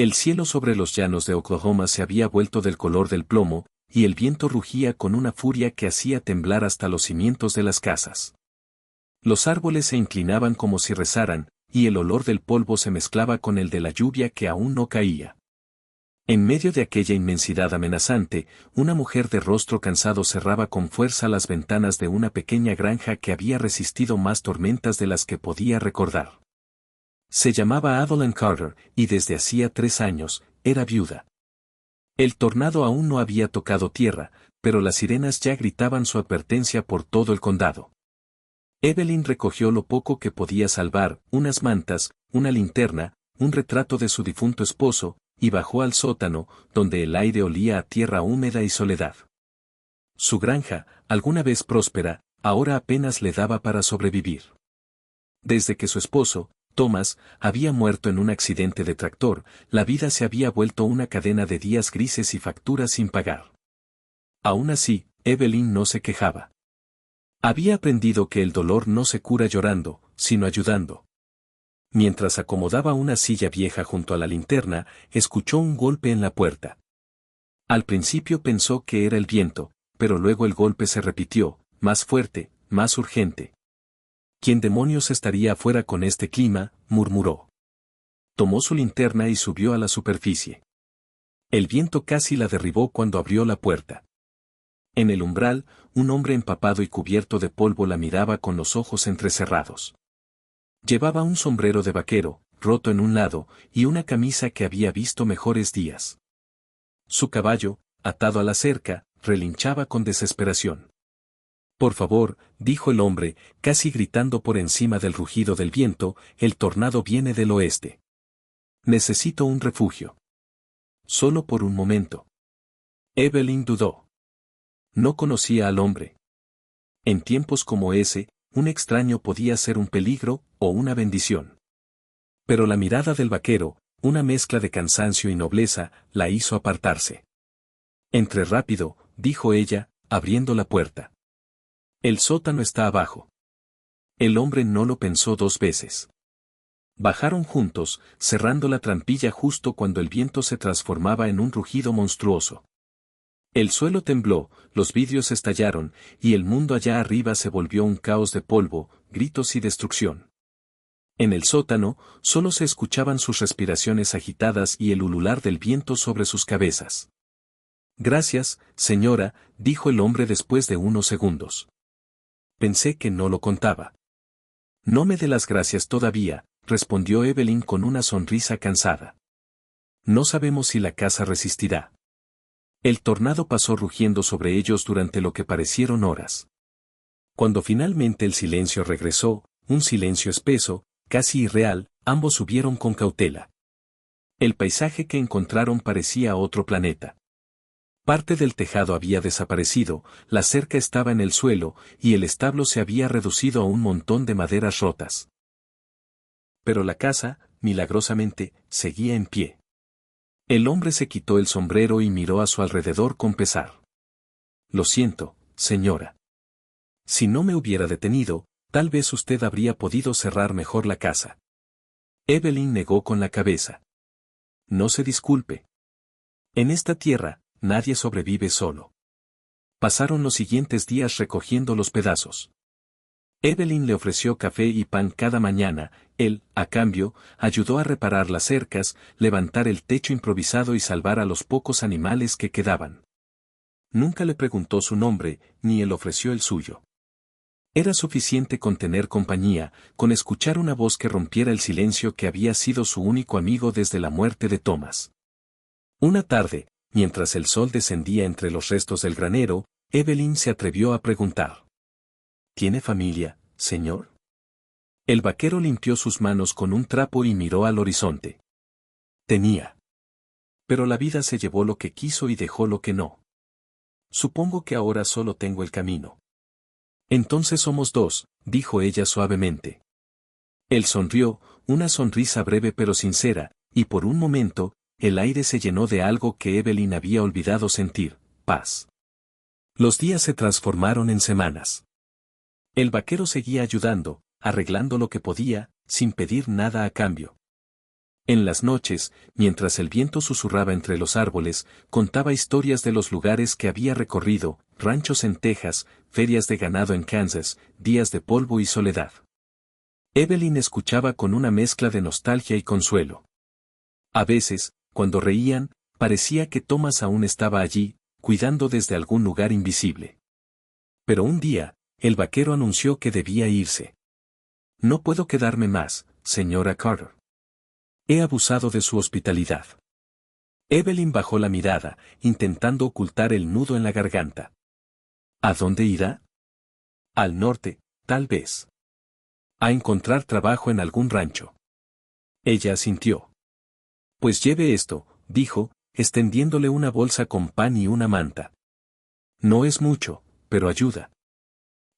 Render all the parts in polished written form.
El cielo sobre los llanos de Oklahoma se había vuelto del color del plomo, y el viento rugía con una furia que hacía temblar hasta los cimientos de las casas. Los árboles se inclinaban como si rezaran, y el olor del polvo se mezclaba con el de la lluvia que aún no caía. En medio de aquella inmensidad amenazante, una mujer de rostro cansado cerraba con fuerza las ventanas de una pequeña granja que había resistido más tormentas de las que podía recordar. Se llamaba Adeline Carter, y desde hacía 3 años, era viuda. El tornado aún no había tocado tierra, pero las sirenas ya gritaban su advertencia por todo el condado. Evelyn recogió lo poco que podía salvar, unas mantas, una linterna, un retrato de su difunto esposo, y bajó al sótano, donde el aire olía a tierra húmeda y soledad. Su granja, alguna vez próspera, ahora apenas le daba para sobrevivir. Desde que su esposo, Thomas, había muerto en un accidente de tractor, la vida se había vuelto una cadena de días grises y facturas sin pagar. Aún así, Evelyn no se quejaba. Había aprendido que el dolor no se cura llorando, sino ayudando. Mientras acomodaba una silla vieja junto a la linterna, escuchó un golpe en la puerta. Al principio pensó que era el viento, pero luego el golpe se repitió, más fuerte, más urgente. ¿Quién demonios estaría afuera con este clima?, murmuró. Tomó su linterna y subió a la superficie. El viento casi la derribó cuando abrió la puerta. En el umbral, un hombre empapado y cubierto de polvo la miraba con los ojos entrecerrados. Llevaba un sombrero de vaquero, roto en un lado, y una camisa que había visto mejores días. Su caballo, atado a la cerca, relinchaba con desesperación. Por favor, dijo el hombre, casi gritando por encima del rugido del viento, el tornado viene del oeste. Necesito un refugio. Solo por un momento. Evelyn dudó. No conocía al hombre. En tiempos como ese, un extraño podía ser un peligro o una bendición. Pero la mirada del vaquero, una mezcla de cansancio y nobleza, la hizo apartarse. Entre rápido, dijo ella, abriendo la puerta. El sótano está abajo. El hombre no lo pensó 2 veces. Bajaron juntos, cerrando la trampilla justo cuando el viento se transformaba en un rugido monstruoso. El suelo tembló, los vidrios estallaron, y el mundo allá arriba se volvió un caos de polvo, gritos y destrucción. En el sótano, solo se escuchaban sus respiraciones agitadas y el ulular del viento sobre sus cabezas. Gracias, señora, dijo el hombre después de unos segundos. Pensé que no lo contaba. No me dé las gracias todavía, respondió Evelyn con una sonrisa cansada. No sabemos si la casa resistirá. El tornado pasó rugiendo sobre ellos durante lo que parecieron horas. Cuando finalmente el silencio regresó, un silencio espeso, casi irreal, ambos subieron con cautela. El paisaje que encontraron parecía otro planeta. Parte del tejado había desaparecido, la cerca estaba en el suelo, y el establo se había reducido a un montón de maderas rotas. Pero la casa, milagrosamente, seguía en pie. El hombre se quitó el sombrero y miró a su alrededor con pesar. Lo siento, señora. Si no me hubiera detenido, tal vez usted habría podido cerrar mejor la casa. Evelyn negó con la cabeza. No se disculpe. En esta tierra, nadie sobrevive solo. Pasaron los siguientes días recogiendo los pedazos. Evelyn le ofreció café y pan cada mañana, él, a cambio, ayudó a reparar las cercas, levantar el techo improvisado y salvar a los pocos animales que quedaban. Nunca le preguntó su nombre, ni él ofreció el suyo. Era suficiente con tener compañía, con escuchar una voz que rompiera el silencio que había sido su único amigo desde la muerte de Thomas. Una tarde, mientras el sol descendía entre los restos del granero, Evelyn se atrevió a preguntar. ¿Tiene familia, señor? El vaquero limpió sus manos con un trapo y miró al horizonte. Tenía. Pero la vida se llevó lo que quiso y dejó lo que no. Supongo que ahora solo tengo el camino. Entonces somos 2, dijo ella suavemente. Él sonrió, una sonrisa breve pero sincera, y por un momento, el aire se llenó de algo que Evelyn había olvidado sentir, paz. Los días se transformaron en semanas. El vaquero seguía ayudando, arreglando lo que podía, sin pedir nada a cambio. En las noches, mientras el viento susurraba entre los árboles, contaba historias de los lugares que había recorrido, ranchos en Texas, ferias de ganado en Kansas, días de polvo y soledad. Evelyn escuchaba con una mezcla de nostalgia y consuelo. A veces, cuando reían, parecía que Thomas aún estaba allí, cuidando desde algún lugar invisible. Pero un día, el vaquero anunció que debía irse. No puedo quedarme más, señora Carter. He abusado de su hospitalidad. Evelyn bajó la mirada, intentando ocultar el nudo en la garganta. ¿A dónde irá? Al norte, tal vez. A encontrar trabajo en algún rancho. Ella asintió. Pues lleve esto, dijo, extendiéndole una bolsa con pan y una manta. No es mucho, pero ayuda.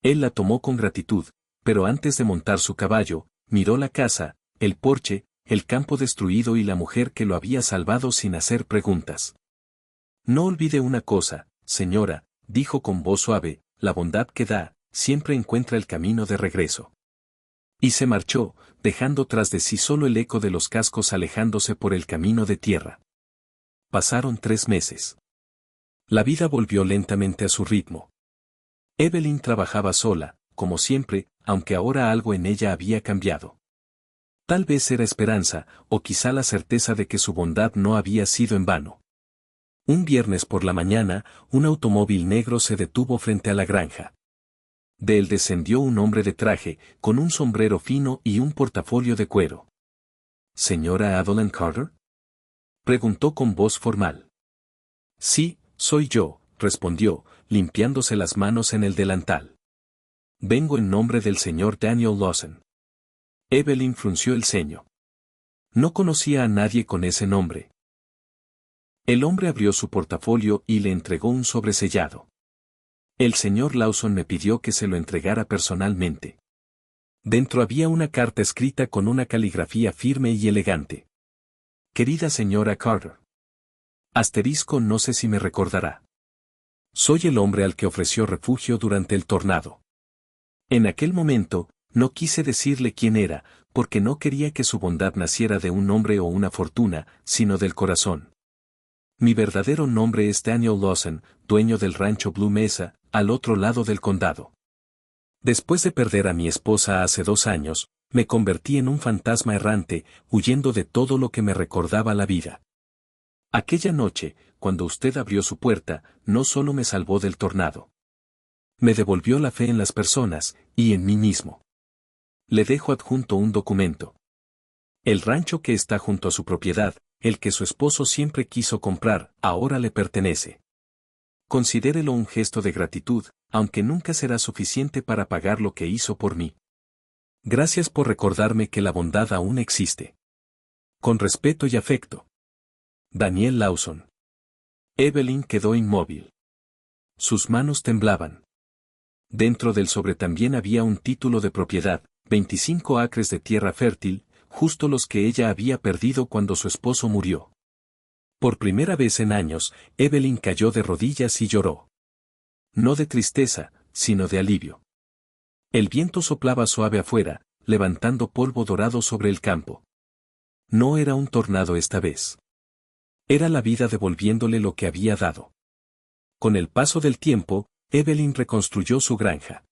Él la tomó con gratitud, pero antes de montar su caballo, miró la casa, el porche, el campo destruido y la mujer que lo había salvado sin hacer preguntas. No olvide una cosa, señora, dijo con voz suave, la bondad que da, siempre encuentra el camino de regreso. Y se marchó, dejando tras de sí solo el eco de los cascos alejándose por el camino de tierra. Pasaron 3 meses. La vida volvió lentamente a su ritmo. Evelyn trabajaba sola, como siempre, aunque ahora algo en ella había cambiado. Tal vez era esperanza, o quizá la certeza de que su bondad no había sido en vano. Un viernes por la mañana, un automóvil negro se detuvo frente a la granja. De él descendió un hombre de traje, con un sombrero fino y un portafolio de cuero. ¿Señora Evelyn Carter? Preguntó con voz formal. Sí, soy yo, respondió, limpiándose las manos en el delantal. Vengo en nombre del señor Daniel Lawson. Evelyn frunció el ceño. No conocía a nadie con ese nombre. El hombre abrió su portafolio y le entregó un sobresellado. El señor Lawson me pidió que se lo entregara personalmente. Dentro había una carta escrita con una caligrafía firme y elegante. Querida señora Carter. Asterisco, no sé si me recordará. Soy el hombre al que ofreció refugio durante el tornado. En aquel momento, no quise decirle quién era, porque no quería que su bondad naciera de un nombre o una fortuna, sino del corazón. Mi verdadero nombre es Daniel Lawson, dueño del rancho Blue Mesa, al otro lado del condado. Después de perder a mi esposa hace 2 años, me convertí en un fantasma errante, huyendo de todo lo que me recordaba la vida. Aquella noche, cuando usted abrió su puerta, no solo me salvó del tornado. Me devolvió la fe en las personas, y en mí mismo. Le dejo adjunto un documento. El rancho que está junto a su propiedad, el que su esposo siempre quiso comprar, ahora le pertenece. Considérelo un gesto de gratitud, aunque nunca será suficiente para pagar lo que hizo por mí. Gracias por recordarme que la bondad aún existe. Con respeto y afecto. Daniel Lawson. Evelyn quedó inmóvil. Sus manos temblaban. Dentro del sobre también había un título de propiedad, 25 acres de tierra fértil, justo los que ella había perdido cuando su esposo murió. Por primera vez en años, Evelyn cayó de rodillas y lloró. No de tristeza, sino de alivio. El viento soplaba suave afuera, levantando polvo dorado sobre el campo. No era un tornado esta vez. Era la vida devolviéndole lo que había dado. Con el paso del tiempo, Evelyn reconstruyó su granja.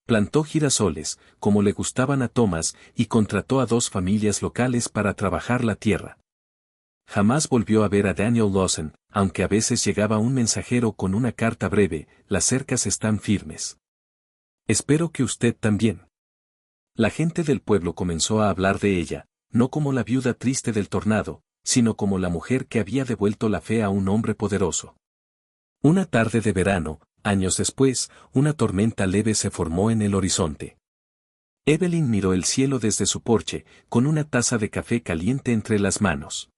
Plantó girasoles, como le gustaban a Thomas, y contrató a 2 familias locales para trabajar la tierra. Jamás volvió a ver a Daniel Lawson, aunque a veces llegaba un mensajero con una carta breve, las cercas están firmes. Espero que usted también. La gente del pueblo comenzó a hablar de ella, no como la viuda triste del tornado, sino como la mujer que había devuelto la fe a un hombre poderoso. Una tarde de verano, años después, una tormenta leve se formó en el horizonte. Evelyn miró el cielo desde su porche, con una taza de café caliente entre las manos.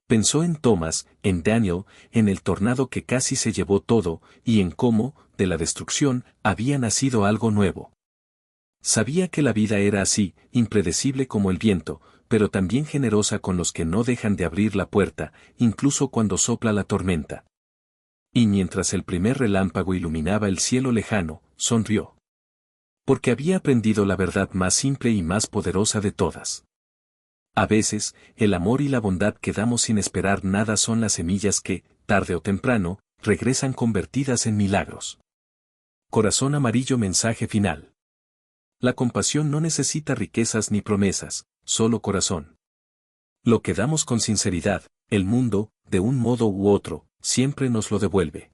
Pensó en Thomas, en Daniel, en el tornado que casi se llevó todo, y en cómo, de la destrucción, había nacido algo nuevo. Sabía que la vida era así, impredecible como el viento, pero también generosa con los que no dejan de abrir la puerta, incluso cuando sopla la tormenta. Y mientras el primer relámpago iluminaba el cielo lejano, sonrió. Porque había aprendido la verdad más simple y más poderosa de todas. A veces, el amor y la bondad que damos sin esperar nada son las semillas que, tarde o temprano, regresan convertidas en milagros. Corazón amarillo. Mensaje final. La compasión no necesita riquezas ni promesas, solo corazón. Lo que damos con sinceridad, el mundo, de un modo u otro, siempre nos lo devuelve.